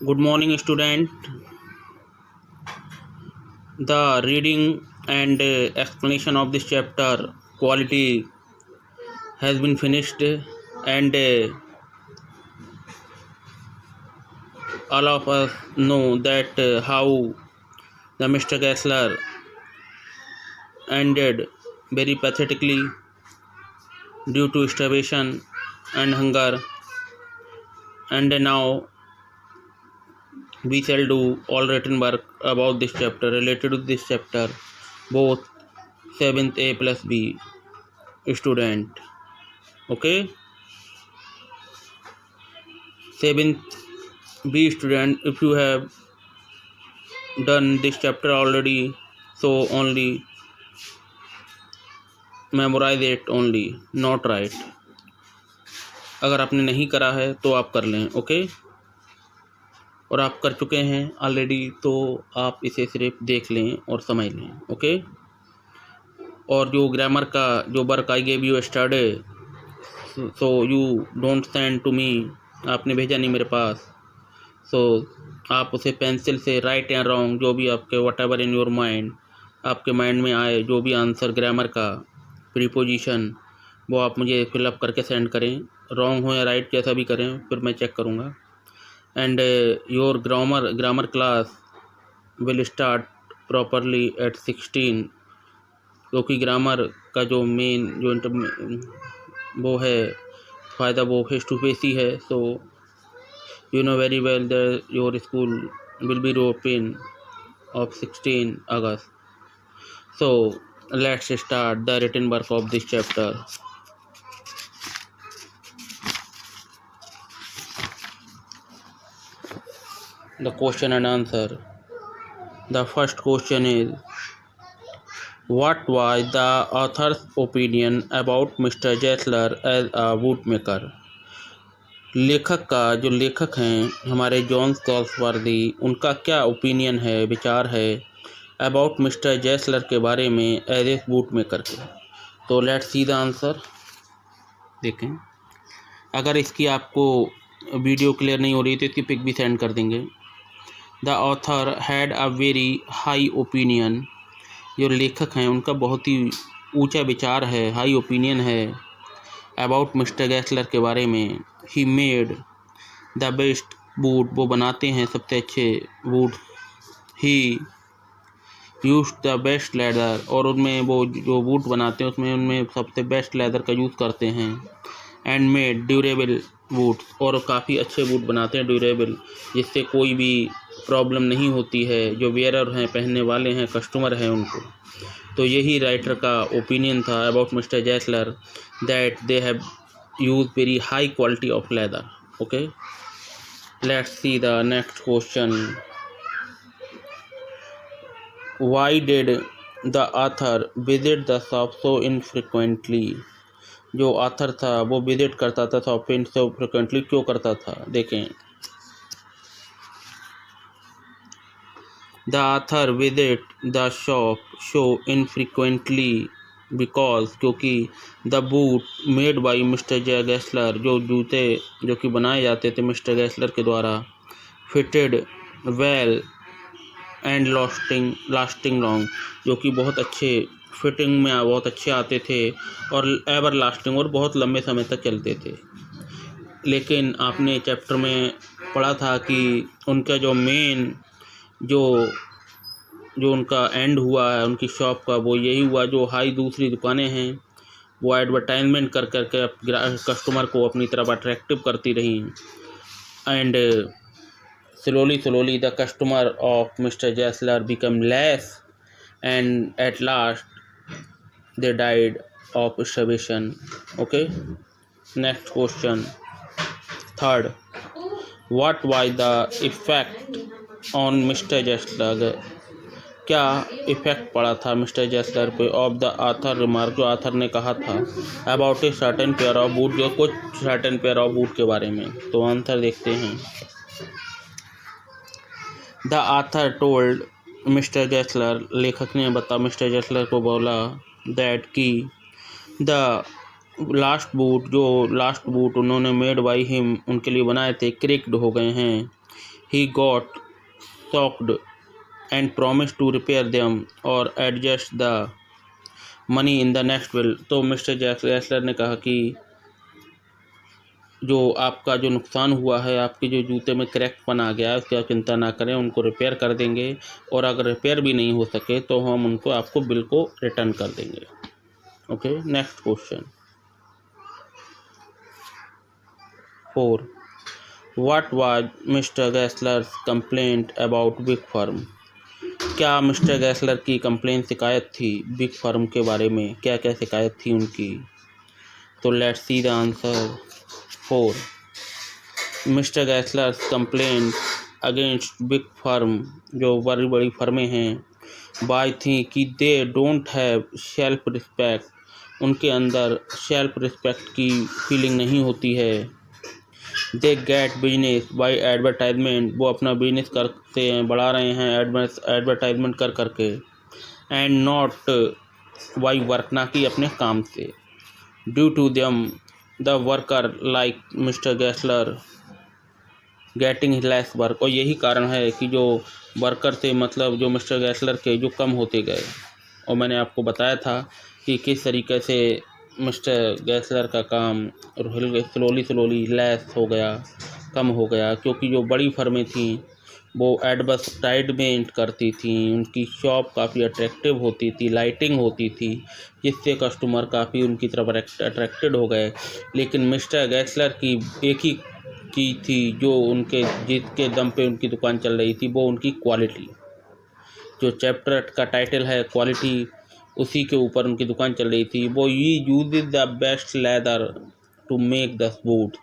Good morning, student. The reading and explanation of this chapter quality has been finished, and all of us know that how the Mr. Gessler ended very pathetically due to starvation and hunger, and now we shall do all written work about this chapter related to this chapter, both 7th A plus B student. Okay, 7th B student, if you have done this chapter already, so only memorize it only, not write. अगर आपने नहीं करा है तो आप कर लें, okay. और आप कर चुके हैं ऑलरेडी तो आप इसे सिर्फ देख लें और समझ लें, ओके। और जो ग्रामर का जो work I gave you yesterday, so you don't send to me, आपने भेजा नहीं मेरे पास, सो आप उसे पेंसिल से राइट या रॉन्ग जो भी आपके what ever in your mind, आपके माइंड में आए जो भी आंसर ग्रामर का प्रीपोजिशन, वो आप मुझे फिलअप करके सेंड करें। रॉन्ग हो या राइट जैसा भी करें, फिर मैं चेक करूँगा। And your grammar class will start properly at 16, क्योंकि ग्रामर का जो मेन जो वो है फ़ायदा वो फेस टू फेस ही है। सो you know very well that your school will be open of 16 August. So let's start the written work of this chapter. The question and answer. The first question is, what was the author's opinion about Mr. Gessler as a woodmaker? लेखक का जो लेखक हैं हमारे John Galsworthy, उनका क्या opinion है, विचार है अबाउट मिस्टर जेसलर के बारे में एज ए बूट मेकर के। तो लेट्स सी द आंसर। देखें, अगर इसकी आपको वीडियो क्लियर नहीं हो रही तो इसकी पिक भी सेंड कर देंगे। The author had a very high opinion, जो लेखक हैं उनका बहुत ही ऊंचा विचार है, हाई ओपिनियन है अबाउट मिस्टर गैसलर के बारे में। He made the best boot, वो बनाते हैं सबसे अच्छे boot. He use the best leather, और उनमें वो जो बूट बनाते हैं उसमें उनमें सबसे बेस्ट लेदर का यूज़ करते हैं। एंड मेड ड्यूरेबल बूट, और काफ़ी अच्छे बूट बनाते हैं ड्यूरेबल, जिससे कोई भी प्रॉब्लम नहीं होती है, जो वेयरर हैं, पहनने वाले हैं, कस्टमर हैं उनको। तो यही राइटर का ओपिनियन था about mister Gessler, that they have use very high quality of leather, okay. Let's see the next question. Why did the author visit the shop so infrequently? जो ऑथर था वो visit करता था shop so frequently, क्यों करता था? देखें, the author visit the shop so infrequently because, क्योंकि the boot made by mister J Gessler, जो जूते जो कि बनाए जाते थे मिस्टर गैसलर के द्वारा, fitted well and lasting long, जो कि बहुत अच्छे फिटिंग में बहुत अच्छे आते थे और एवर लास्टिंग, और बहुत लंबे समय तक चलते थे। लेकिन आपने चैप्टर में पढ़ा था कि उनका जो मेन जो उनका एंड हुआ है उनकी शॉप का, वो यही हुआ जो हाई दूसरी दुकानें हैं वो एडवर्टाइजमेंट कर करके कस्टमर को अपनी तरफ अट्रैक्टिव करती रही। And slowly the customer of mister Gessler become less, and at last they died of starvation, okay. Next question, third, what was the effect on mister Gessler? क्या इफेक्ट पड़ा था मिस्टर जेसलर पे of the author remark, जो author ने कहा था about a certain pair of boot, जो कुछ सर्टेन पेयर ऑफ बूट के बारे में। तो आंसर देखते हैं। द ऑथर टोल्ड मिस्टर जेसलर, लेखक ने मिस्टर जेसलर को बोला, दैट कि द लास्ट बूट, जो लास्ट बूट उन्होंने मेड बाई हिम, उनके लिए बनाए थे, क्रेक्ड हो गए हैं। He got shocked and promised to repair them or adjust the money in the next bill। तो मिस्टर गैसलर ने कहा कि जो आपका जो नुकसान हुआ है, आपके जो जूते में क्रैकपन आ गया है, उसकी आप चिंता ना करें, उनको रिपेयर कर देंगे, और अगर रिपेयर भी नहीं हो सके तो हम उनको आपको बिल को रिटर्न कर देंगे। Okay, next question 4। What was mister Gessler's complaint about big firm. क्या मिस्टर गैसलर की कंप्लेंट शिकायत थी बिग फर्म के बारे में, क्या क्या शिकायत थी उनकी? तो let's see the answer. 4। Mister Gessler's complaint against big firm, जो बड़ी बड़ी फर्में हैं, बाय थी कि they don't have self respect, उनके अंदर सेल्फ रिस्पेक्ट की फीलिंग नहीं होती है। They get business by advertisement, वो अपना बिजनेस करते हैं, बढ़ा रहे हैं एडवर्टाइजमेंट कर करके। एंड नॉट बाय वर्क, ना कि अपने काम से। Due to them the worker like mister Gessler getting less work, और यही कारण है कि जो वर्कर थे, मतलब जो मिस्टर गैसलर के, जो कम होते गए। और मैंने आपको बताया था कि किस तरीके से मिस्टर गैसलर का काम स्लोली लेस हो गया, कम हो गया, क्योंकि जो बड़ी फर्में थीं वो एडवर्टाइजमेंट करती थी, उनकी शॉप काफ़ी अट्रैक्टिव होती थी, लाइटिंग होती थी, जिससे कस्टमर काफ़ी उनकी तरफ अट्रैक्टेड हो गए। लेकिन मिस्टर गैसलर की एक ही चीज़ थी जो उनके जिसके दम पे उनकी दुकान चल रही थी, वो उनकी क्वालिटी। जो चैप्टर का टाइटल है क्वालिटी, उसी के ऊपर उनकी दुकान चल रही थी। वो use the best leather to make the boot,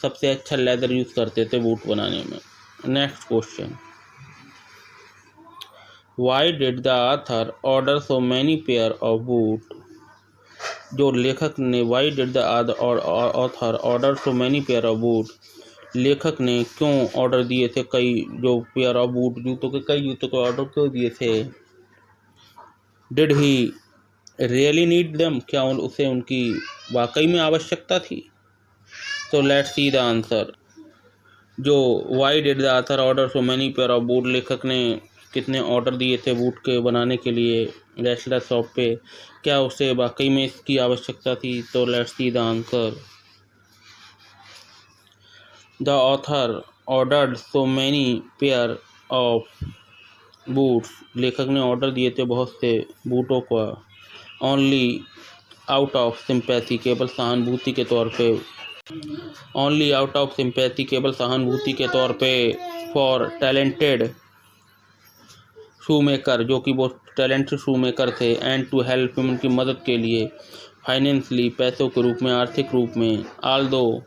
सबसे अच्छा लेदर यूज़ करते थे बूट बनाने में। Next question, why did the author order so many pair of boot. जो लेखक ने, why did the author order so many pair of boot, लेखक ने क्यों ऑर्डर दिए थे कई जो पेयर ऑफ बूट, जूतों के कई जूतों को ऑर्डर क्यों दिए थे? Did he really need them, क्या उसे उनकी वाकई में आवश्यकता थी? तो लेट्स सी द आंसर। जो Y did the author order so many pair of boot, लेखक ने कितने ऑर्डर दिए थे बूट के बनाने के लिए गैसलर शॉप पे, क्या उसे वाकई में इसकी आवश्यकता थी? तो let's see the answer. The author ordered so many pair of boots, लेखक ने ऑर्डर दिए थे बहुत से बूटों का, ओनली आउट ऑफ सिंपैथी, केवल सहानुभूति के तौर पे, ओनली आउट ऑफ सिंपैथी, केवल सहानुभूति के तौर पे, फॉर टैलेंटेड शू मेकर, जो कि वो टैलेंटेड शू मेकर थे, एंड टू हेल्प, उनकी मदद के लिए, फाइनेंशली, पैसों के रूप में, आर्थिक रूप में। Although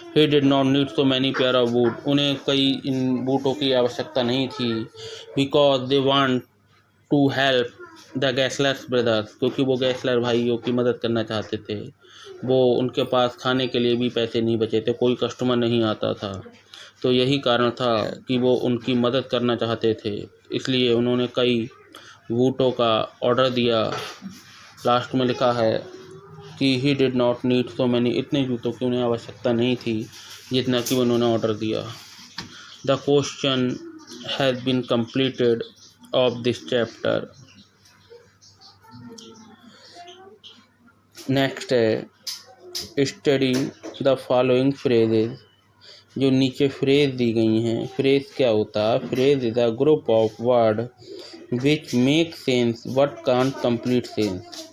he did not need so many pair of boot, उन्हें कई इन बूटों की आवश्यकता नहीं थी। Because they want to help the Gessler's brothers, क्योंकि वो गैसलर भाइयों की मदद करना चाहते थे। वो उनके पास खाने के लिए भी पैसे नहीं बचे थे, कोई कस्टमर नहीं आता था, तो यही कारण था कि वो उनकी मदद करना चाहते थे, इसलिए उन्होंने कई बूटों का ऑर्डर दिया। लास्ट में लिखा है कि ही did not need so many, इतने जूतों की उन्हें आवश्यकता नहीं थी जितना कि उन्होंने ऑर्डर दिया। The question has been completed of this chapter. Next है स्टडी द फॉलोइंग फ्रेजेज, जो नीचे फ्रेज दी गई हैं। फ्रेज क्या होता है? Phrase is a group of word which make sense but can't complete sense.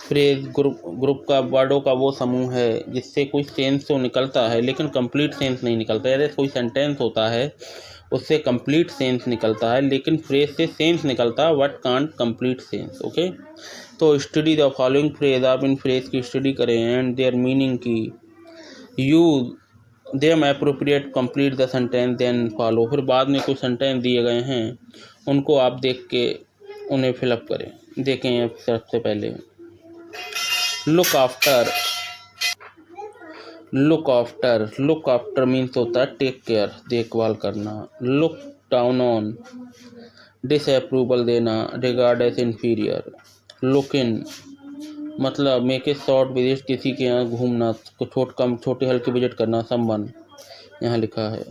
Phrase group का वर्डों का वो समूह है जिससे कोई सेंस तो निकलता है लेकिन कंप्लीट सेंस नहीं निकलता। जैसे कोई सेंटेंस होता है उससे कंप्लीट सेंस निकलता है, लेकिन फ्रेज से सेंस निकलता है but can't complete sense. Okay, तो स्टडी द फॉलोइंग फ्रेज, आप इन फ्रेज की स्टडी करें एंड देयर मीनिंग की। Use them appropriate complete the sentence then follow, फिर बाद में कुछ सेंटेंस दिए गए हैं उनको आप देख के उन्हें फिलअप करें। देखें सबसे पहले look after. Look after means होता है टेक केयर, देखभाल करना। लुक डाउन ऑन, डिसअप्रूवल देना, regard as inferior. Look in मतलब मेक ए शॉर्ट विजिट, किसी के यहाँ घूमना, छोटे हल्के विजिट करना, समवन यहाँ लिखा है।